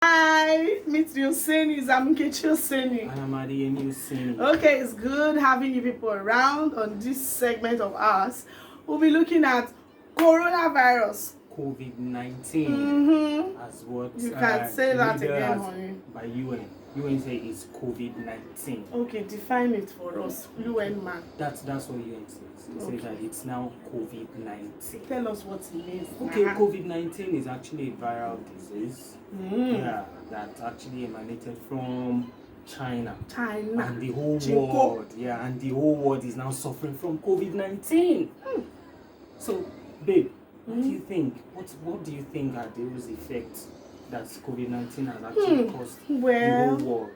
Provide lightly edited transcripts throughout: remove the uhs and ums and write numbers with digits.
Hi, meet you Seni. I'm Nkechi Seni. And I'm Adeyemi Seni. Okay, it's good having you people around on this segment of ours. We'll be looking at coronavirus. COVID-19 as what you can say that again, honey. By UN. UN say it's COVID-19. Okay, define it for us, UN man. That's what UN says. It says that it's now COVID-19. Tell us what it means. Okay, COVID-19 is actually a viral disease. Yeah, that actually emanated from China. And the whole world. Yeah, and the whole world is now suffering from COVID-19. So, babe, what do you think? What do you think are those effects that COVID-19 has actually caused the whole world?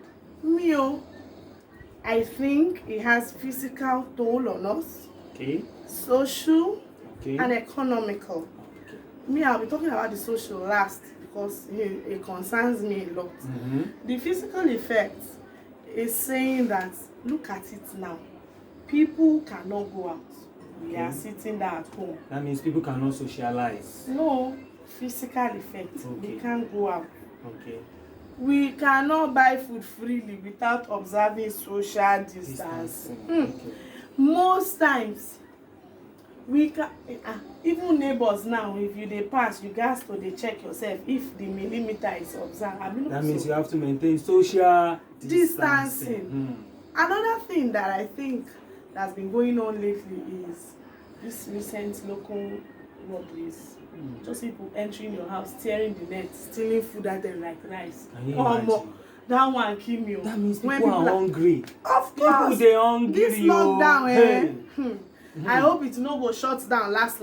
I think it has physical toll on us. Okay. Social and economical. I'll be talking about the social last because it concerns me a lot. The physical effect is saying that, look at it now. People cannot go out. We are sitting there at home. That means people cannot socialize. No, physical effect. We can't go out. Okay. We cannot buy food freely without observing social distancing. Most times, we can even neighbors now, if you dey pass, you gats to dey check yourself if the millimeter is observed. That means you have to maintain social distancing. Another thing that I think that's been going on lately is this recent local robberies. Just people entering your house, tearing the net, stealing food at them like rice. That one kill me. That means people are hungry. Of course. People they hungry. This lockdown, I hope it no go shut down last.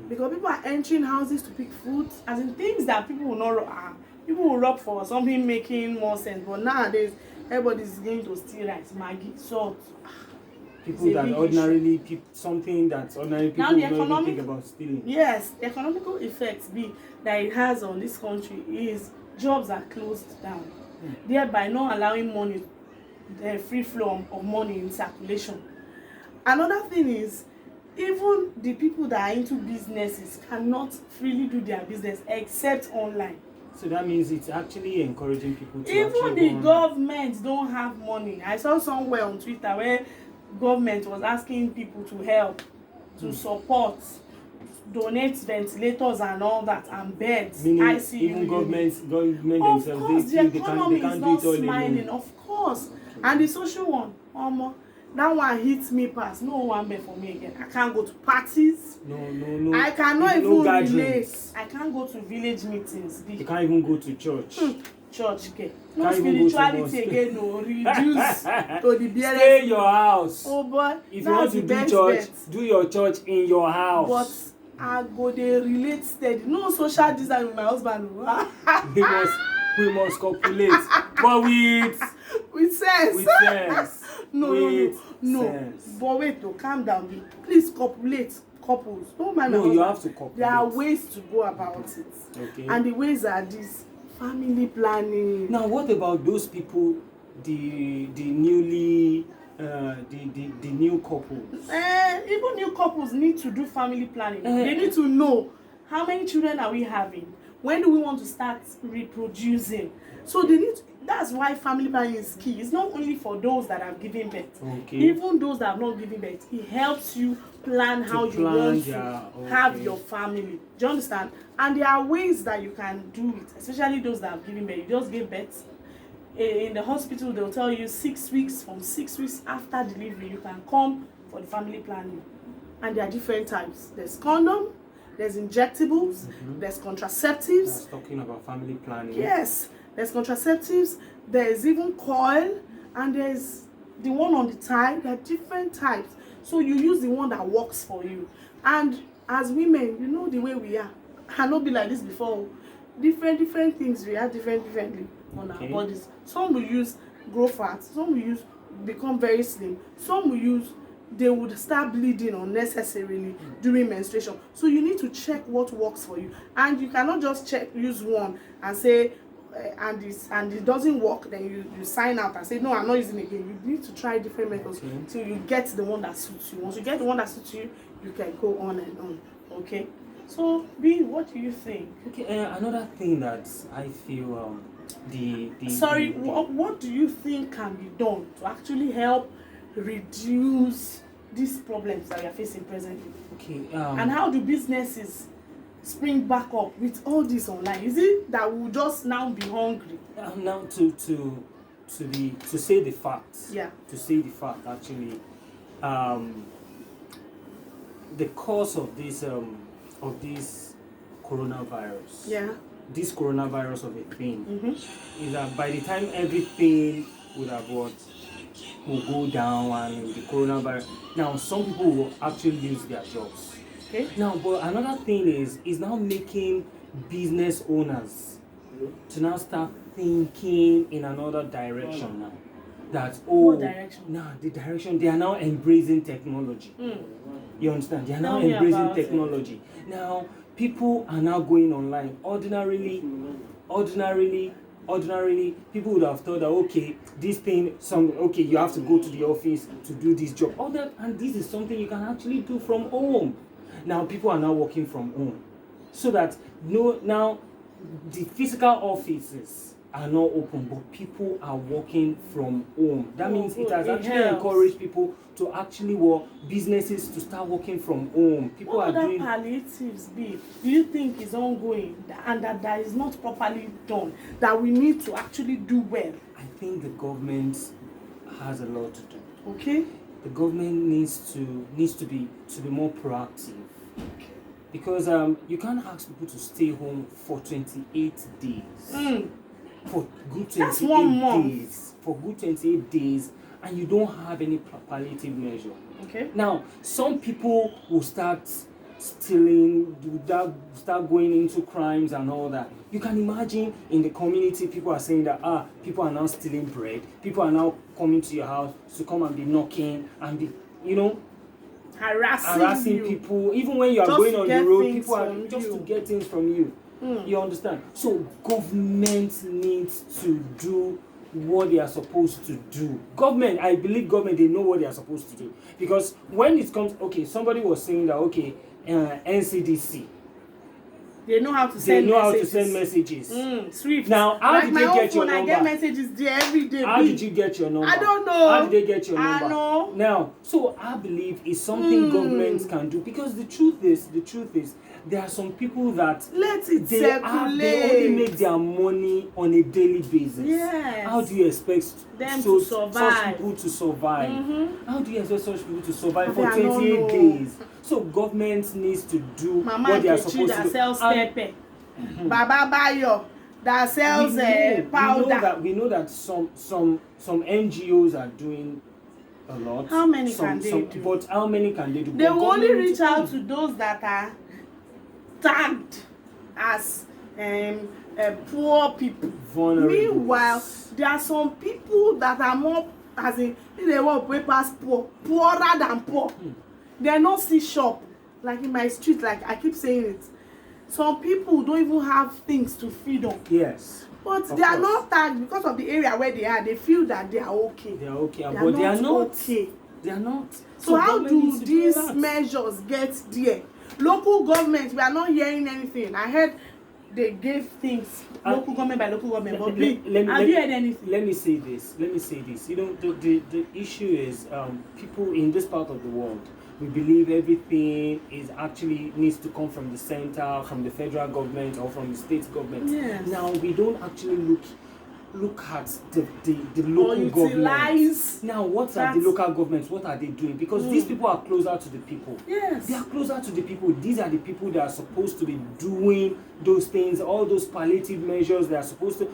Because people are entering houses to pick food, as in things that people will not people will rob for something making more sense. But nowadays, everybody's going to steal rice, Maggi, salt. People that ordinarily something that ordinary people don't even think about stealing. Yes, the economical effects that it has on this country is jobs are closed down, thereby not allowing money, the free flow of money in circulation. Another thing is, even the people that are into businesses cannot freely do their business except online. So that means it's actually encouraging people to even the government don't have money. I saw somewhere on Twitter where government was asking people to help, to support, donate ventilators and all that, and beds, ICU. Even government of themselves, course, the economy is not smiling, of course. And the social one, that one hits me past. No one better for me again. I can't go to parties. No. I cannot even relate. I can't go to village meetings. You can't even go to church. Church, okay. No spirituality again, no. Reduce to the barest. Stay in your house. Oh boy. If you want to do church, do your church in your house. But I go dey relate steady. No social distance with my husband. we must copulate. But with sense. With sense. No. But wait, calm down. Please copulate. Couples. Don't mind my husband. You have to copulate. There are ways to go about it. Okay. And the ways are this. Family planning. Now, what about those people, the newly the new couples? Even new couples need to do family planning. They need to know how many children are we having, when do we want to start reproducing. So they need that's why family planning is key. It's not only for those that have given birth. Even those that have not given birth, it helps you plan how you want to have your family. Do you understand? And there are ways that you can do it, especially those that have given birth. You just give birth. In the hospital, they'll tell you 6 weeks, from 6 weeks after delivery, you can come for the family planning. And there are different types. There's condom, there's injectables, there's contraceptives. That's talking about family planning. Yes. There's contraceptives, there's even coil, and there's the one on the thigh. There are different types. So you use the one that works for you. And as women, you know the way we are. I not be like this before. Different things react differently on our bodies. Some will use grow fat, some will use become very slim, some will use they would start bleeding unnecessarily during menstruation. So you need to check what works for you. And you cannot just use one and say and it doesn't work, then you sign out and say no, I'm not using it again. You need to try different methods till you get the one that suits you. Once you get the one that suits you, you can go on and on. Okay, so B, what do you think? Okay, another thing that I feel what do you think can be done to actually help reduce these problems that we are facing presently? Okay. And how do businesses spring back up with all this online? Is it that we'll just now be hungry? Now to say the facts. Yeah. To say the fact, actually, the cause of this coronavirus. Yeah. This coronavirus of a thing is that by the time everything will go down and the coronavirus, now some people will actually lose their jobs. Okay. Now, but another thing is now making business owners to now start thinking in another direction now. That what direction? Now the direction they are now embracing technology. You understand? They are now embracing technology. Now people are now going online. Ordinarily, people would have thought that okay, this thing, you have to go to the office to do this job. And this is something you can actually do from home. Now people are now working from home, so that now the physical offices are not open, but people are working from home. That means it has actually encouraged people to actually businesses to start working from home. People what are doing palliatives do you think is ongoing and that is not properly done that we need to actually do well? I think the government has a lot to do. Okay. The government needs to be more proactive. Because you can't ask people to stay home for 28 days. For good 28 days. For good 28 days, and you don't have any palliative measure. Okay. Now, some people will start stealing, start going into crimes and all that. You can imagine in the community, people are saying that people are now stealing bread. People are now coming to your house to come and be knocking and be, harassing people. Even when you are going on the road, people are just to get things from you. You understand? So government needs to do what they are supposed to do. I believe government, they know what they are supposed to do. Because when it comes, somebody was saying that, NCDC, they know how to send messages. Swift. Now, how did they get your number? I get messages there every day. How did you get your number? I don't know. How did they get your number? I know. Now, so I believe it's something government can do, because the truth is, there are some people that they only make their money on a daily basis. Yes. How do you expect them to survive? Such people to survive? How do you expect such people to survive for 28 days? So government needs to do what they are supposed to do. Sells pepper. Baba Bayo that sells powder. We know that some NGOs are doing a lot. How many can they do? But how many can they do? They will only reach out to those that are tagged as poor people. Vulnerable. Meanwhile, there are some people that are more, as in, they want papers poorer than poor. They not see shop. Like in my street, like I keep saying it. Some people don't even have things to feed on. Yes. But they are not tagged because of the area where they are. They feel that they are okay. They are okay, but they are not okay. They are not. So how do these measures get there? Local government, we are not hearing anything. I heard they gave things local government by local government, but have you heard anything? Let me say this. The issue is people in this part of the world, we believe everything is actually needs to come from the center, from the federal government or from the state government. Yes. Now we don't actually look at the local governments. Now what are the local governments? What are they doing? Because these people are closer to the people. Yes. They are closer to the people. These are the people that are supposed to be doing those things, all those palliative measures they are supposed to.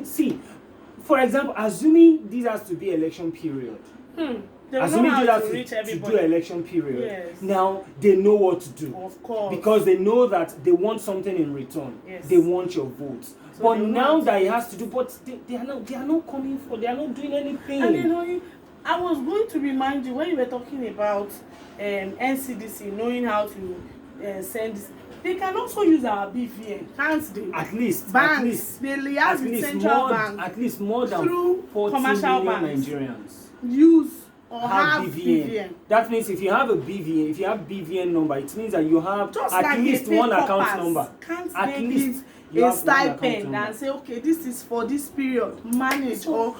See, for example, assuming this has to be election period. Assuming this has to do election period. Yes. Now they know what to do. Of course. Because they know that they want something in return. Yes. They want your votes. So but now that it has to do, but they are not coming for, they are not doing anything. And I was going to remind you when you were talking about NCDC knowing how to send this. They can also use our BVN, can't they? At least banks. They liaise with central bank. At least more than through 40 commercial million banks. Nigerians Use or have BVN. That means if you have a BVN, if you have BVN number, it means that you have just at like least one account number. Can't At they least a stipend and say, okay, this is for this period, manage or.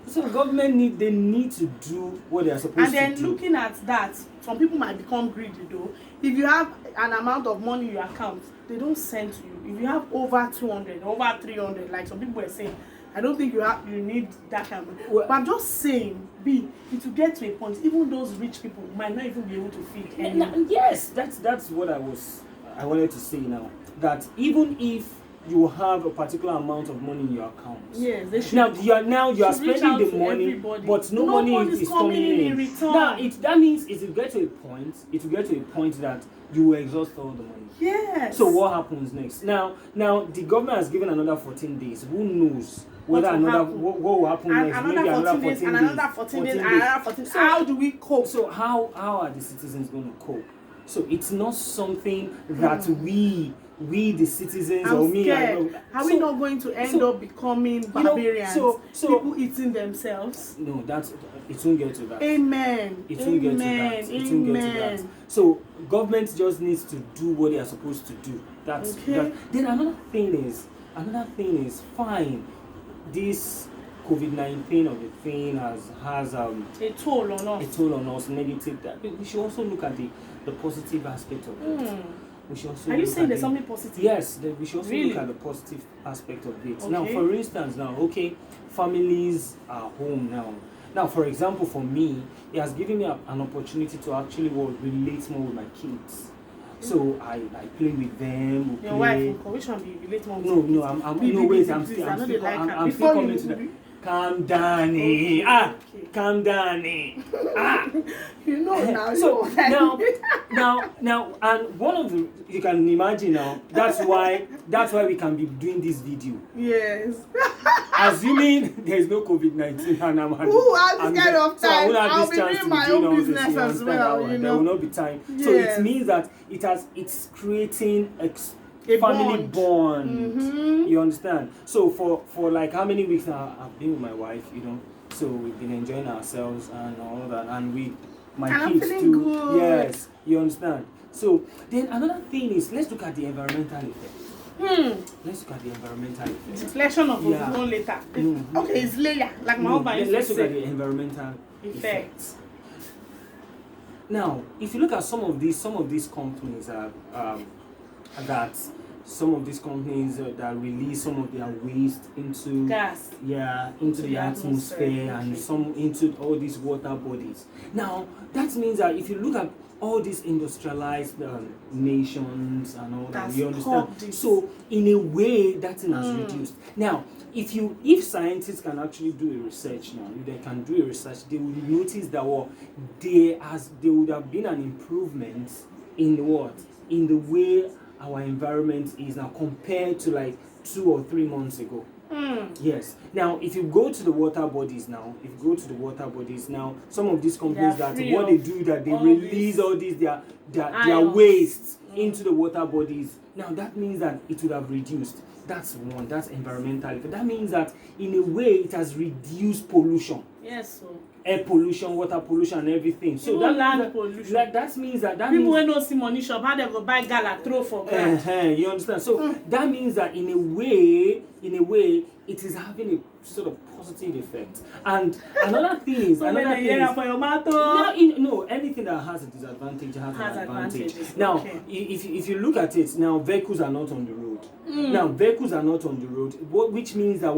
So government need to do what they are supposed to do. And then looking at that, some people might become greedy though. If you have an amount of money in your account, they don't send to you. If you have over 200, over 300, like some people were saying, I don't think you need that kind of money. Well, but I'm just saying, it will get to a point, even those rich people might not even be able to feed anyone. Yes, that's what I wanted to say now. That even if you have a particular amount of money in your account. Yes, they should. Now you are spending the money, everybody. but no money is coming in return. Now that means it will get to a point that you will exhaust all the money. Yes. So what happens next? Now the government has given another 14 days. Who knows whether what will happen next? Maybe another 14 days, and another 14 days, and another 14 days. So how do we cope? So how are the citizens going to cope? So it's not something that we the citizens are we not going to end up becoming barbarians? So people eating themselves? No, it won't get to that. Amen. It won't get to that. So government just needs to do what they are supposed to do. Then another thing is fine. This COVID-19 of the thing has a toll on us. Negative. That we should also look at the positive aspect of it. We should also. Are you saying there's something positive? Yes, we should also look at the positive aspect of it. Okay. Now, for instance, families are home now. Now, for example, for me, it has given me an opportunity to actually relate more with my kids. So I play with them. Your wife, which one do you relate more with? No, I'm still coming to that. Calm down, calm down. You know now. So now, and one of the, you can imagine now. That's why we can be doing this video. Yes. Assuming there is no COVID-19 and I'm who has this kind of time? I'll be doing my own business as well. There will not be time. Yes. So it means that it's creating a family bond. Mm-hmm. You understand? So for like how many weeks now I've been with my wife, so we've been enjoying ourselves and all that, and my kids too. Good. Yes, you understand? So then another thing is, let's look at the environmental effect. Let's look at the environmental effect. Deflection of ozone later. Mm-hmm. Okay, it's layer, like my husband. Let's look at the environmental effects. Now, if you look at some of these companies that release some of their waste into gas, into the atmosphere, and some into all these water bodies. Now, that means that if you look at all these industrialized nations and all that, you understand. So, in a way, that thing has reduced. Now, if scientists can actually do a research now, if they can do a research, they will notice that there would have been an improvement in the way our environment is now compared to like 2 or 3 months ago. Yes. Now, if you go to the water bodies now, some of these companies what they do that they release all these their wastes into the water bodies. Now that means that it would have reduced. That's environmental. That means that in a way it has reduced pollution. Yes. So air pollution, water pollution, and everything. So land pollution. That means people when no see money shop, how they go buy gala throw for ground. You understand? So that means that in a way, it is having a sort of positive effect. And another thing is anything that has a disadvantage has an advantage. Now, if you look at it, now vehicles are not on the road. Now vehicles are not on the road, which means that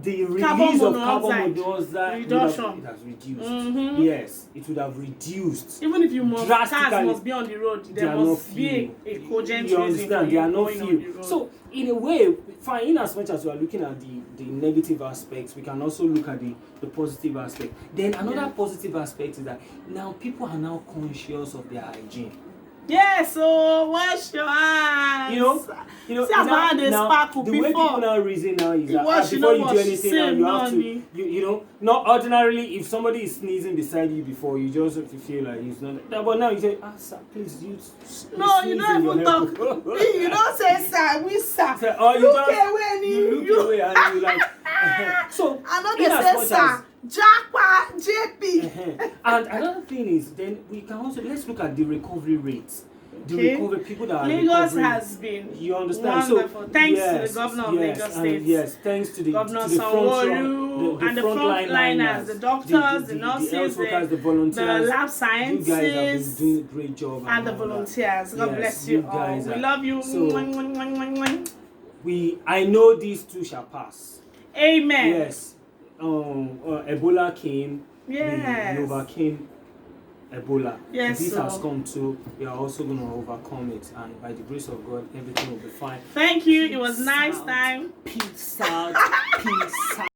the release of carbon monoxide reduction has reduced. Yes, it would have reduced. Even if cars must be on the road, there must be a cogent reason. They are not few. So in a way, fine, in as much as we are looking at the negative aspects, we can also look at the positive aspect. Then another positive aspect is that now people are now conscious of their hygiene. Yes, so wash your hands. See as my hand sparkle the before. way people now reason now is that before you do anything now, you have to, not ordinarily, if somebody is sneezing beside you before, you just have to feel like he's not. But now you say, sir, please use. No, you don't even talk. You don't say sir, we sir. You look away and you like. So I know they say sir. Japa, JP. And another thing is, then we can also let's look at the recovery rate. the recovery, people that are Lagos recovering. has been You understand? wonderful. So Thanks yes, to the governor of yes, Lagos and State. yes, thanks to the Governor to the Sanwo-Olu and the frontliners, the doctors, the nurses, the health workers, the volunteers, the lab you scientists, guys have been doing a great job, and the all that. volunteers. God Yes, bless you all. guys We are- love you. So, I know these two shall pass. Amen. Yes. Ebola came. Yes. We overcame Ebola. Yes, This so. has come too. We are also going to overcome it, and by the grace of God, everything will be fine. Thank you. It was nice time. Peace out. Peace out.